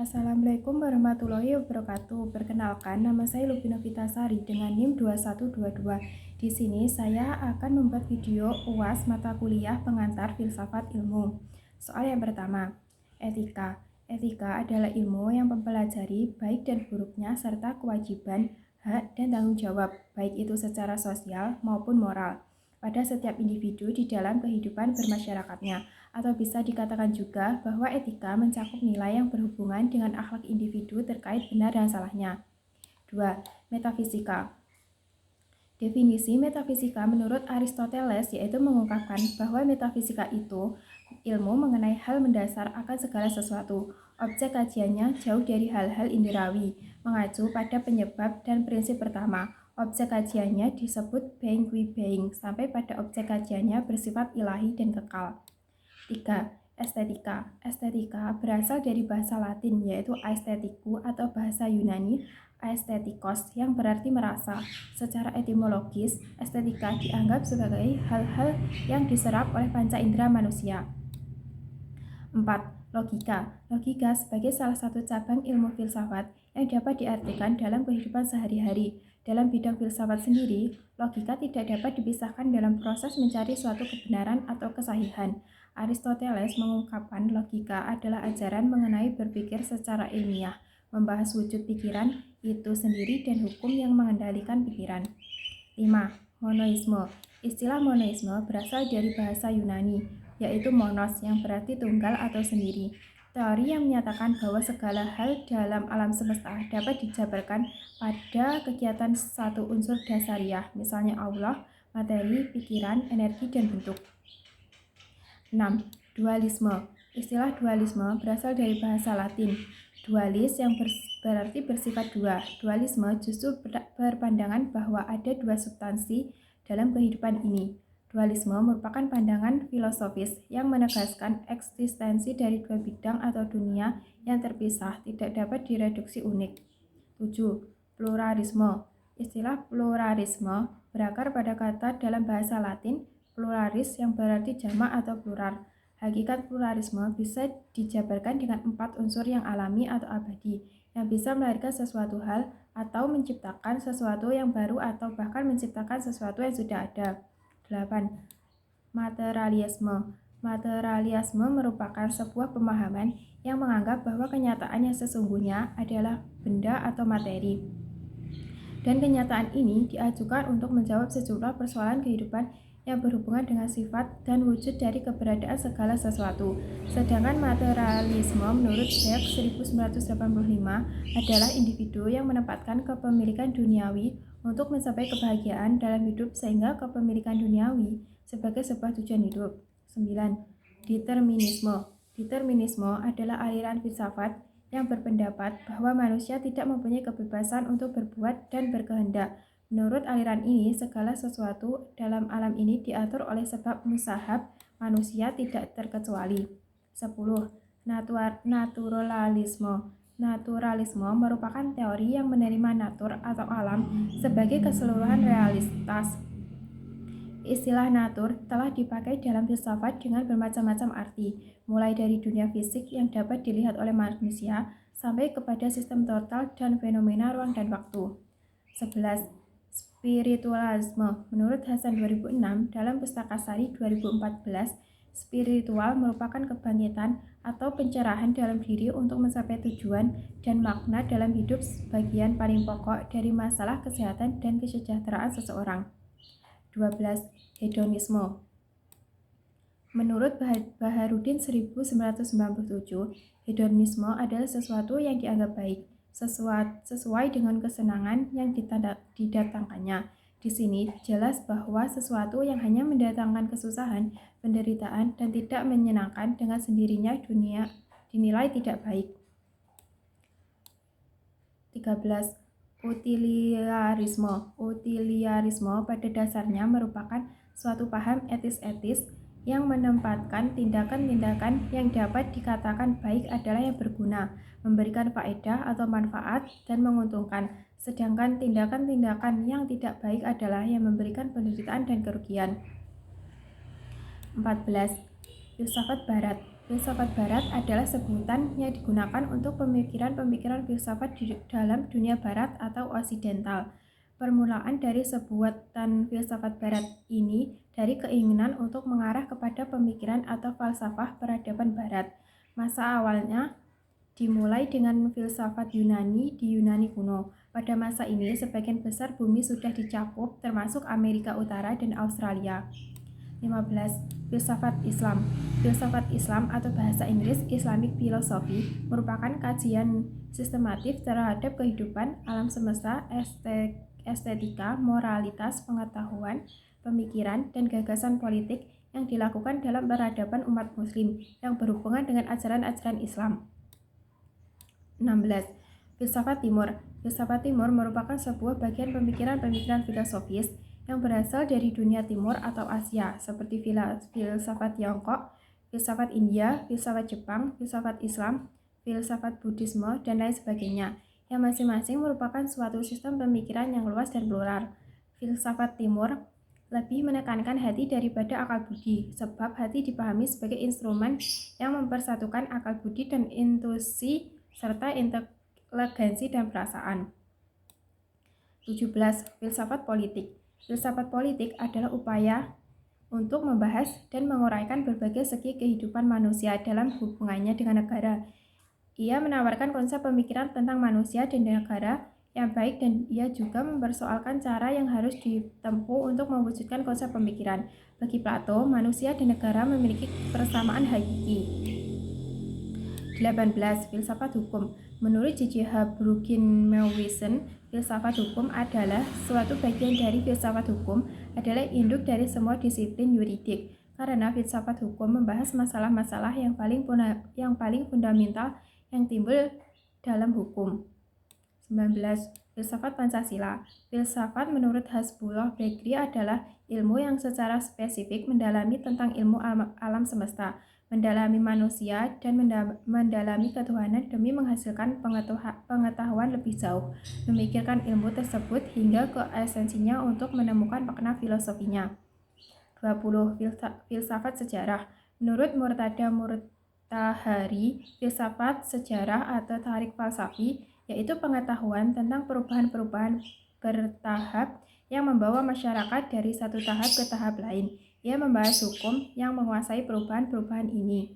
Assalamualaikum warahmatullahi wabarakatuh. Perkenalkan, nama saya Lubina Vitasari dengan NIM 2122. Di sini saya akan membuat video UAS mata kuliah pengantar filsafat ilmu. Soal yang pertama, etika. Etika adalah ilmu yang mempelajari baik dan buruknya serta kewajiban, hak, dan tanggung jawab, baik itu secara sosial maupun moral, pada setiap individu di dalam kehidupan bermasyarakatnya. Atau bisa dikatakan juga bahwa etika mencakup nilai yang berhubungan dengan akhlak individu terkait benar dan salahnya. 2. Metafisika. Definisi metafisika menurut Aristoteles yaitu mengungkapkan bahwa metafisika itu ilmu mengenai hal mendasar akan segala sesuatu. Objek kajiannya jauh dari hal-hal inderawi, mengacu pada penyebab dan prinsip pertama. Objek kajiannya disebut being qui being, sampai pada objek kajiannya bersifat ilahi dan kekal. 3. Estetika. Estetika berasal dari bahasa Latin yaitu aesthetiku atau bahasa Yunani aesthetikos yang berarti merasa. Secara etimologis, estetika dianggap sebagai hal-hal yang diserap oleh panca indera manusia. 4. Logika. Logika sebagai salah satu cabang ilmu filsafat yang dapat diartikan dalam kehidupan sehari-hari. Dalam bidang filsafat sendiri, logika tidak dapat dipisahkan dalam proses mencari suatu kebenaran atau kesahihan. Aristoteles mengungkapkan logika adalah ajaran mengenai berpikir secara ilmiah, membahas wujud pikiran itu sendiri dan hukum yang mengendalikan pikiran. 5. Monoisme. Istilah monoisme berasal dari bahasa Yunani, yaitu monos yang berarti tunggal atau sendiri. Teori yang menyatakan bahwa segala hal dalam alam semesta dapat dijabarkan pada kegiatan satu unsur dasariah, misalnya Allah, materi, pikiran, energi, dan bentuk. 6. Dualisme. Istilah dualisme berasal dari bahasa Latin, dualis yang berarti bersifat dua. Dualisme justru berpandangan bahwa ada dua substansi dalam kehidupan ini. Dualisme merupakan pandangan filosofis yang menegaskan eksistensi dari dua bidang atau dunia yang terpisah tidak dapat direduksi unik. 7. Pluralisme. Istilah pluralisme berakar pada kata dalam bahasa Latin pluralis yang berarti jamak atau plural. Hakikat pluralisme bisa dijabarkan dengan 4 unsur yang alami atau abadi, yang bisa melahirkan sesuatu hal atau menciptakan sesuatu yang baru atau bahkan menciptakan sesuatu yang sudah ada. 8. Materialisme. Materialisme merupakan sebuah pemahaman yang menganggap bahwa kenyataan yang sesungguhnya adalah benda atau materi. Dan kenyataan ini diajukan untuk menjawab sejumlah persoalan kehidupan yang berhubungan dengan sifat dan wujud dari keberadaan segala sesuatu. Sedangkan materialisme menurut Jacques 1985 adalah individu yang menempatkan kepemilikan duniawi untuk mencapai kebahagiaan dalam hidup sehingga kepemilikan duniawi sebagai sebuah tujuan hidup. 9. Determinisme. Determinisme adalah aliran filsafat yang berpendapat bahwa manusia tidak mempunyai kebebasan untuk berbuat dan berkehendak. Menurut aliran ini, segala sesuatu dalam alam ini diatur oleh sebab musahab manusia tidak terkecuali. 10. Naturalisme. Naturalisme merupakan teori yang menerima natur atau alam sebagai keseluruhan realitas. Istilah natur telah dipakai dalam filsafat dengan bermacam-macam arti, mulai dari dunia fisik yang dapat dilihat oleh manusia sampai kepada sistem total dan fenomena ruang dan waktu. 11. Spiritualisme. Menurut Hasan 2006 dalam Pustakasari 2014, spiritual merupakan kebangkitan atau pencerahan dalam diri untuk mencapai tujuan dan makna dalam hidup sebagian paling pokok dari masalah kesehatan dan kesejahteraan seseorang. 12. Hedonisme. Menurut Baharudin 1997, hedonisme adalah sesuatu yang dianggap baik, sesuai dengan kesenangan yang didatangkannya. Di sini jelas bahwa sesuatu yang hanya mendatangkan kesusahan, penderitaan, dan tidak menyenangkan dengan sendirinya dunia dinilai tidak baik. 13. Utilitarisme. Utilitarisme pada dasarnya merupakan suatu paham etis-etis yang menempatkan tindakan-tindakan yang dapat dikatakan baik adalah yang berguna, memberikan faedah atau manfaat, dan menguntungkan, sedangkan tindakan-tindakan yang tidak baik adalah yang memberikan penderitaan dan kerugian. 14. Filsafat Barat. Filsafat Barat adalah sebutan yang digunakan untuk pemikiran-pemikiran filsafat di dalam dunia Barat atau Osidental. Permulaan dari sebutan filsafat Barat ini dari keinginan untuk mengarah kepada pemikiran atau falsafah peradaban Barat. Masa awalnya dimulai dengan filsafat Yunani di Yunani kuno. Pada masa ini, sebagian besar bumi sudah dicakup, termasuk Amerika Utara dan Australia. 15. Filsafat Islam. Filsafat Islam atau bahasa Inggris Islamic Philosophy merupakan kajian sistematif terhadap kehidupan, alam semesta, estetika, moralitas, pengetahuan, pemikiran, dan gagasan politik yang dilakukan dalam peradaban umat muslim yang berhubungan dengan ajaran-ajaran Islam. 16. Filsafat Timur. Filsafat Timur merupakan sebuah bagian pemikiran-pemikiran filosofis yang berasal dari dunia timur atau Asia, seperti filsafat Tiongkok, filsafat India, filsafat Jepang, filsafat Islam, filsafat Buddhisme, dan lain sebagainya, yang masing-masing merupakan suatu sistem pemikiran yang luas dan plural. Filsafat Timur lebih menekankan hati daripada akal budi, sebab hati dipahami sebagai instrumen yang mempersatukan akal budi dan intuisi serta inteligensi dan perasaan. 17. Filsafat Politik. Filsafat politik adalah upaya untuk membahas dan menguraikan berbagai segi kehidupan manusia dalam hubungannya dengan negara. Ia menawarkan konsep pemikiran tentang manusia dan negara yang baik, dan ia juga mempersoalkan cara yang harus ditempuh untuk mewujudkan konsep pemikiran. Bagi Plato, manusia dan negara memiliki persamaan hakiki. 18. Filsafat Hukum. Menurut J.J.H. Bruggen-Mewisen, filsafat hukum adalah suatu bagian dari filsafat hukum adalah induk dari semua disiplin yuridik, karena filsafat hukum membahas masalah-masalah yang paling fundamental yang timbul dalam hukum. 19. Filsafat Pancasila. Filsafat menurut Hasbullah Bakery adalah ilmu yang secara spesifik mendalami tentang ilmu alam semesta, mendalami manusia, dan mendalami ketuhanan demi menghasilkan pengetahuan lebih jauh, memikirkan ilmu tersebut hingga ke esensinya untuk menemukan makna filosofinya. 20. Filsafat Sejarah. Menurut Murtada Murtahari, filsafat sejarah atau tarik falsafi yaitu pengetahuan tentang perubahan-perubahan bertahap yang membawa masyarakat dari satu tahap ke tahap lain. Ia membahas hukum yang menguasai perubahan-perubahan ini.